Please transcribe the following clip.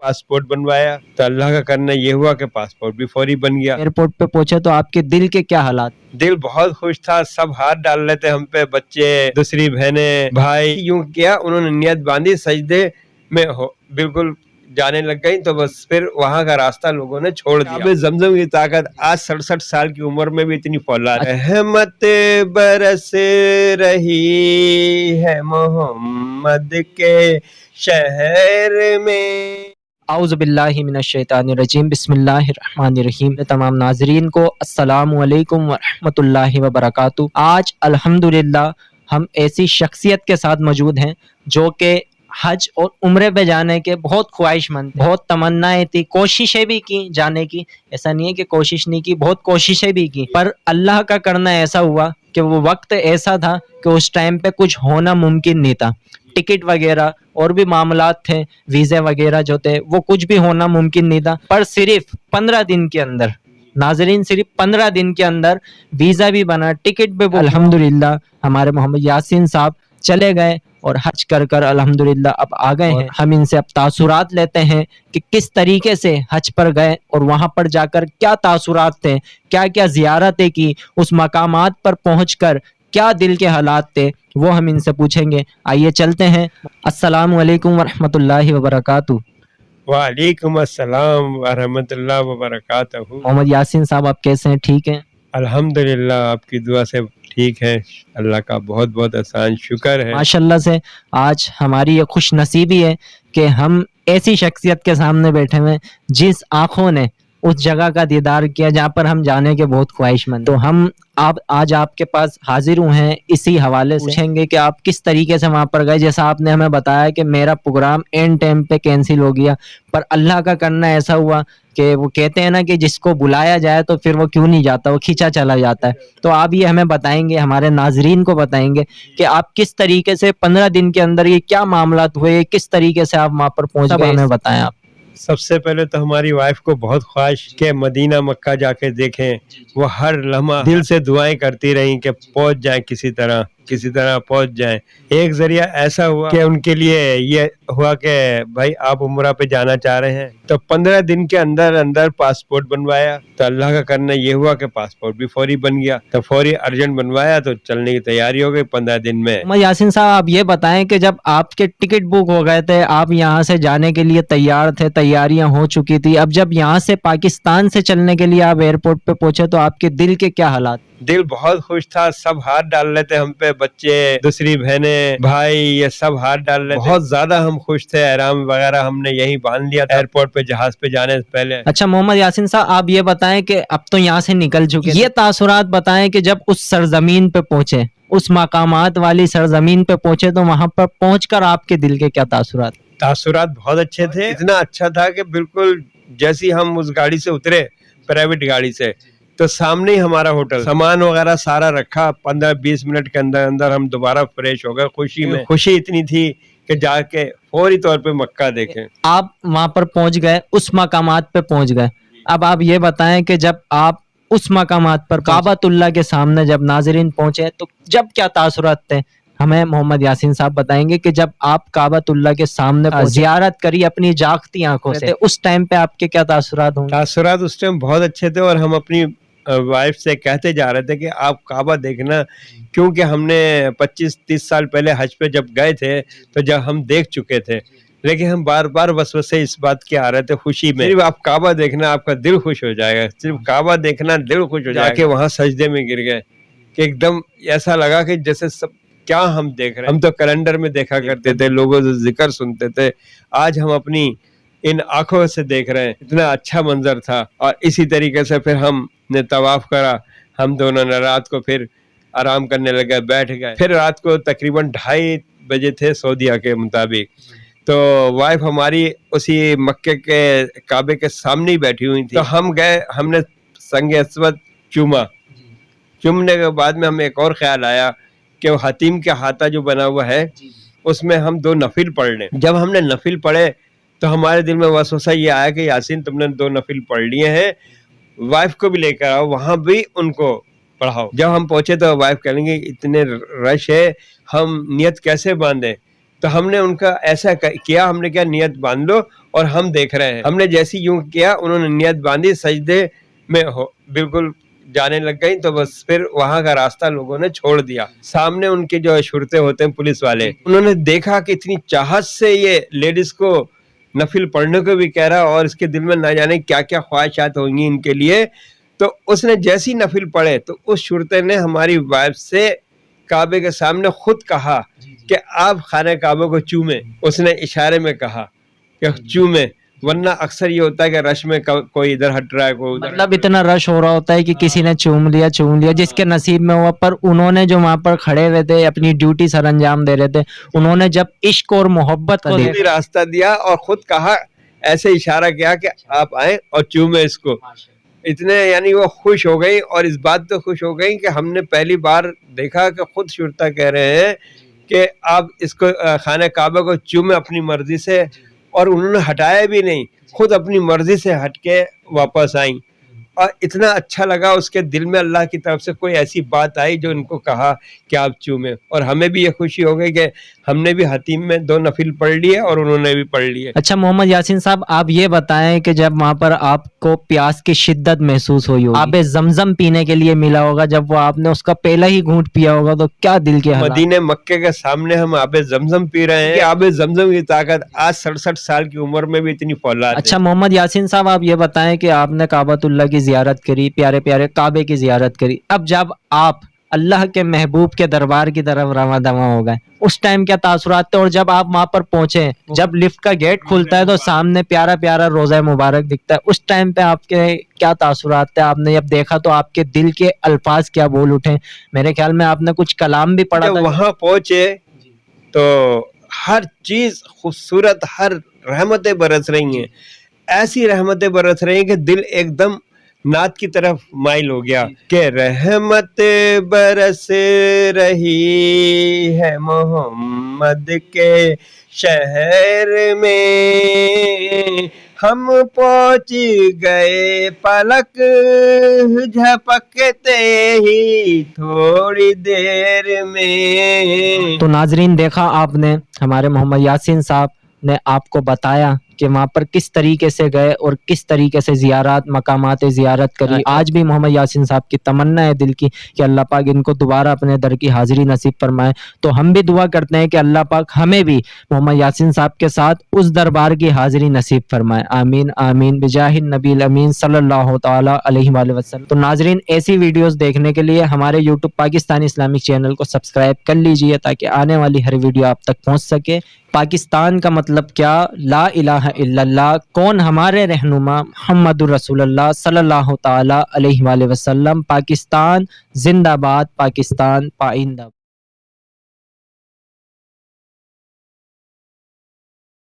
Passport بنوایا تو اللہ کا کرنا یہ ہوا کہ پاسپورٹ بھی فوری بن گیا۔ ایئرپورٹ پہ پہنچے تو آپ کے دل کے کیا حالات؟ دل بہت خوش تھا، سب ہاتھ ڈال رہے تھے ہم پہ، بچے، دوسری بہنیں، بھائی، یوں کیا انہوں نے نیت باندھی، سجدے میں بالکل جانے لگ گئی، تو بس پھر وہاں کا راستہ لوگوں نے چھوڑ دیا۔ زمزم کی طاقت آج 67 سال کی عمر میں بھی اتنی فولاد، رحمت برس رہی ہے محمد کے شہر میں۔ اعوذ باللہ من الشیطان الرجیم، بسم اللہ الرحمن الرحیم۔ تمام ناظرین کو السلام علیکم ورحمۃ اللہ وبرکاتہ۔ آج الحمدللہ ہم ایسی شخصیت کے ساتھ موجود ہیں جو کہ حج اور عمرے پہ جانے کے بہت خواہش مند تھے، بہت تمنائیں تھی، کوششیں بھی کی جانے کی، ایسا نہیں ہے کہ کوشش نہیں کی، بہت کوششیں بھی کی، پر اللہ کا کرنا ایسا ہوا کہ وہ وقت ایسا تھا کہ اس ٹائم پہ کچھ ہونا ممکن نہیں تھا۔ ٹکٹ وغیرہ اور بھی معاملات تھے، ویزے وغیرہ جو تھے وہ کچھ بھی ہونا ممکن نہیں تھا، پر صرف 15 دن کے اندر، ناظرین صرف 15 دن کے اندر ویزا بھی بنا، ٹکٹ بھی بنا۔ الحمدللہ ہمارے محمد یاسین صاحب چلے گئے اور حج کر الحمدللہ اب آ گئے ہیں۔ ہم ان سے اب تاثرات لیتے ہیں کہ کس طریقے سے حج پر گئے اور وہاں پر جا کر کیا تاثرات تھے، کیا کیا زیارتیں کی، اس مقامات پر پہنچ کر کیا دل کے حالات تھے، وہ ہم ان سے پوچھیں گے۔ آئیے چلتے ہیں۔ السلام علیکم ورحمۃ اللہ وبرکاتہ۔ وعلیکم السلام ورحمۃ اللہ وبرکاتہ۔ محمد یاسین صاحب آپ کیسے ہیں؟ ٹھیک ہیں؟ الحمدللہ آپ کی دعا سے ٹھیک ہے، اللہ کا بہت بہت احسان شکر ہے۔ ماشاءاللہ سے آج ہماری یہ خوش نصیبی ہے کہ ہم ایسی شخصیت کے سامنے بیٹھے ہوئے جس آنکھوں نے اس جگہ کا دیدار کیا جہاں پر ہم جانے کے بہت خواہش مند، تو ہم آج آپ کے پاس حاضر ہوئے ہیں اسی حوالے سے پوچھیں گے کہ آپ کس طریقے سے وہاں پر گئے۔ جیسا آپ نے ہمیں بتایا کہ میرا پروگرام اینڈ ٹائم پہ کینسل ہو گیا، پر اللہ کا کرنا ایسا ہوا کہ وہ کہتے ہیں نا کہ جس کو بلایا جائے تو پھر وہ کیوں نہیں جاتا، وہ کھینچا چلا جاتا ہے۔ تو آپ یہ ہمیں بتائیں گے، ہمارے ناظرین کو بتائیں گے کہ آپ کس طریقے سے 15 دن کے اندر یہ کیا معاملات ہوئے، کس طریقے سے آپ وہاں پر پہنچ گئے، ہمیں بتائیں آپ۔ سب سے پہلے تو ہماری وائف کو بہت خواہش کہ مدینہ مکہ جا کے دیکھیں، وہ ہر لمحہ دل سے دعائیں کرتی رہیں کہ پہنچ جائیں، کسی طرح پہنچ جائیں۔ ایک ذریعہ ایسا ہوا کہ ان کے لیے یہ ہوا کہ بھائی آپ عمرہ پہ جانا چاہ رہے ہیں، تو 15 دن کے اندر پاسپورٹ بنوایا تو اللہ کا کرنا یہ ہوا کہ پاسپورٹ بھی فوری بن گیا، تو فوری ارجنٹ بنوایا تو چلنے کی تیاری ہو گئی 15 دن میں۔ یاسین صاحب آپ یہ بتائیں کہ جب آپ کے ٹکٹ بک ہو گئے تھے، آپ یہاں سے جانے کے لیے تیار تھے، تیاریاں ہو چکی تھی، اب جب یہاں سے پاکستان سے چلنے کے لیے آپ ایئرپورٹ پہ پہنچے تو آپ کے دل کے کیا حالات؟ دل بہت خوش تھا، سب ہاتھ ڈال رہے تھے ہم پہ، بچے، دوسری بہنیں، بھائی، یہ سب ہاتھ ڈال رہے تھے، بہت زیادہ ہم خوش تھے۔ احرام وغیرہ ہم نے یہی باندھ لیا تھا ایئرپورٹ پہ، جہاز پہ جانے سے پہلے۔ اچھا محمد یاسین صاحب آپ یہ بتائیں کہ اب تو یہاں سے نکل چکے، یہ تاثرات بتائیں کہ جب اس سرزمین پہ پہنچے، اس مقامات والی سرزمین پہ پہنچے، تو وہاں پر پہنچ کر آپ کے دل کے کیا تاثرات بہت اچھے تھے، اتنا اچھا تھا کہ بالکل جیسی ہم اس گاڑی سے اترے، پرائیویٹ گاڑی سے، تو سامنے ہی ہمارا ہوٹل، سامان وغیرہ سارا رکھا، 15-20 منٹ کے اندر ہم دوبارہ فریش ہو گئے۔ خوشی میں خوشی اتنی تھی کہ جا کے فوری طور پہ مکہ دیکھیں۔ آپ وہاں پر پہنچ گئے، اس مقامات پہ پہنچ گئے، اب آپ یہ بتائیں کہ جب آپ اس مقامات پر کعبۃ اللہ کے سامنے جب ناظرین پہنچے تو جب کیا تاثرات تھے، ہمیں محمد یاسین صاحب بتائیں گے کہ جب آپ کعبۃ اللہ کے سامنے زیارت کری اپنی جاگتی آنکھوں سے، اس ٹائم پہ آپ کے کیا تاثرات ہوں؟ تاثرات اس ٹائم بہت اچھے تھے، اور ہم اپنی وائف سے کہتے جا رہے تھے کہ آپ کعبہ دیکھنا، کیونکہ ہم نے 25-30 سال پہلے حج پہ جب گئے تھے تو جب ہم دیکھ چکے تھے، لیکن ہم بار بار وسوسے اس بات کے آ رہے تھے خوشی میں، صرف آپ کعبہ دیکھنا آپ کا دل خوش ہو جائے گا، صرف کعبہ دیکھنا دل خوش ہو جائے گا۔ کہ وہاں سجدے میں گر گئے کہ ایک دم ایسا لگا کہ جیسے سب کیا ہم دیکھ رہے ہیں، ہم تو کیلنڈر میں دیکھا کرتے تھے، لوگوں سے ذکر سنتے تھے، آج ہم اپنی ان آنکھوں سے دیکھ رہے ہیں، اتنا اچھا منظر تھا۔ اور اسی طریقے سے پھر ہم نے طواف کرا، ہم دونوں نے رات کو پھر آرام کرنے لگے، بیٹھ گئے، پھر رات کو تقریباً 2:30 بجے تھے سعودیہ کے مطابق، تو وائف ہماری اسی مکے کے کعبے کے سامنے ہی بیٹھی ہوئی تھی، تو ہم گئے، ہم نے سنگ اسود چومنے کے بعد میں ہمیں ایک اور خیال آیا کہ وہ حتیم کے ہاتھا جو بنا ہوا ہے اس میں ہم 2 نفل پڑھ لیں۔ جب ہم نے نفل پڑھے تو ہمارے دل میں وسوسہ یہ آیا کہ یاسین تم نے 2 نفل پڑھ لیے ہیں، وائف کو بھی لے کر آؤ، وہاں بھی ان کو پڑھاؤ۔ جب ہم پہنچے تو وائف کہیں گے اتنے رش ہے، ہم نیت کیسے باندھیں؟ تو ہم نے ان کا ایسا کیا، ہم نے کیا نیت باندھ لو اور ہم دیکھ رہے ہیں. ہم نے جیسی یوں کیا انہوں نے نیت باندھی, سجدے میں بالکل جانے لگ گئی, تو بس پھر وہاں کا راستہ لوگوں نے چھوڑ دیا. سامنے ان کے جو شرطے ہوتے ہیں پولیس والے, انہوں نے دیکھا کہ اتنی چاہت سے یہ لیڈیز کو نفل پڑھنے کو بھی کہہ رہا, اور اس کے دل میں نہ جانے کیا کیا خواہشات ہوں گی ان کے لیے. تو اس نے جیسی نفل پڑھے تو اس شرطے نے ہماری وائف سے کعبے کے سامنے خود کہا کہ آپ خانہ کعبہ کو چومیں. اس نے اشارے میں کہا کہ چومیں, ورنہ اکثر یہ ہوتا ہے کہ رش میں کوئی ادھر ہٹ رہا ہے, کوئی ادھر. مطلب اتنا رش ہو رہا ہوتا ہے کہ کسی نے چوم لیا جس کے نصیب میں ہوا, پر انہوں نے جو وہاں پر کھڑے ہوئے تھے اپنی ڈیوٹی سر انجام دے رہے تھے, انہوں نے جب عشق اور محبت کو راستہ دیا اور خود کہا, ایسے اشارہ کیا کہ آپ آئیں اور چومیں اس کو. اتنے یعنی وہ خوش ہو گئی, اور اس بات تو خوش ہو گئی کہ ہم نے پہلی بار دیکھا کہ خود شرطا کہہ رہے ہیں کہ آپ اس کو خانہ کعبہ کو چومیں اپنی مرضی سے, اور انہوں نے ہٹایا بھی نہیں, خود اپنی مرضی سے ہٹ کے واپس آئیں. اور اتنا اچھا لگا اس کے دل میں, اللہ کی طرف سے کوئی ایسی بات آئی جو ان کو کہا کہ آپ چومیں. اور ہمیں بھی یہ خوشی ہو گئی کہ ہم نے بھی حتیم میں 2 نفل پڑھ لیے اور انہوں نے بھی پڑھ لیے. اچھا محمد یاسین صاحب, آپ یہ بتائیں کہ جب وہاں پر آپ کو پیاس کی شدت محسوس ہوئی ہوگی, آب زمزم پینے کے لیے ملا ہوگا, جب وہ آپ نے اس کا پہلا ہی گھونٹ پیا ہوگا تو کیا دل کے حالات؟ مدینے مکے کے سامنے ہم آب زمزم پی رہے ہیں. آب زمزم کی طاقت آج 67 سال کی عمر میں بھی اتنی فولاد ہے. اچھا محمد یاسین صاحب, آپ یہ بتائیں کہ آپ نے کعبۃ اللہ کی زیارت کری, پیارے پیارے کعبے کی زیارت کری, اب جب آپ اللہ کے محبوب کے دربار کی طرف رواں دواں ہو گئے, اس ٹائم کیا تاثرات تھے؟ اور جب آپ وہاں پر پہنچے, جب لفٹ کا گیٹ کھلتا ہے تو سامنے پیارا پیارا روضہ مبارک دکھتا ہے, اس ٹائم پہ آپ کے کیا تاثرات تھے؟ آپ نے جب دیکھا تو آپ کے دل کے الفاظ کیا بول اٹھے؟ میرے خیال میں آپ نے کچھ کلام بھی پڑھا تھا. وہاں پہنچے تو ہر چیز خوبصورت, ہر رحمتیں برس رہی ہیں, ایسی رحمتیں برس رہی ہیں کہ دل ایک دم نعت کی طرف مائل ہو گیا کہ رحمت برس رہی ہے محمد کے شہر میں, ہم پہنچ گئے پلک جھپکتے ہی تھوڑی دیر میں. تو ناظرین, دیکھا آپ نے, ہمارے محمد یاسین صاحب نے آپ کو بتایا کہ وہاں پر کس طریقے سے گئے اور کس طریقے سے زیارات, مقامات زیارت کری. آج بھی محمد یاسین صاحب کی تمنا ہے دل کی کہ اللہ پاک ان کو دوبارہ اپنے در کی حاضری نصیب فرمائے. تو ہم بھی دعا کرتے ہیں کہ اللہ پاک ہمیں بھی محمد یاسین صاحب کے ساتھ اس دربار کی حاضری نصیب فرمائے. آمین آمین بجاہ النبی الامین صلی اللہ تعالی علیہ وآلہ وسلم. تو ناظرین, ایسی ویڈیوز دیکھنے کے لیے ہمارے یوٹیوب پاکستانی اسلامک چینل کو سبسکرائب کر لیجئے تاکہ آنے والی ہر ویڈیو آپ تک پہنچ سکے. پاکستان کا مطلب کیا, لا الہ الا اللہ, کون ہمارے رہنما محمد رسول اللہ صلی اللہ تعالی علیہ وآلہ وسلم. پاکستان زندہ باد, پاکستان پائندہ.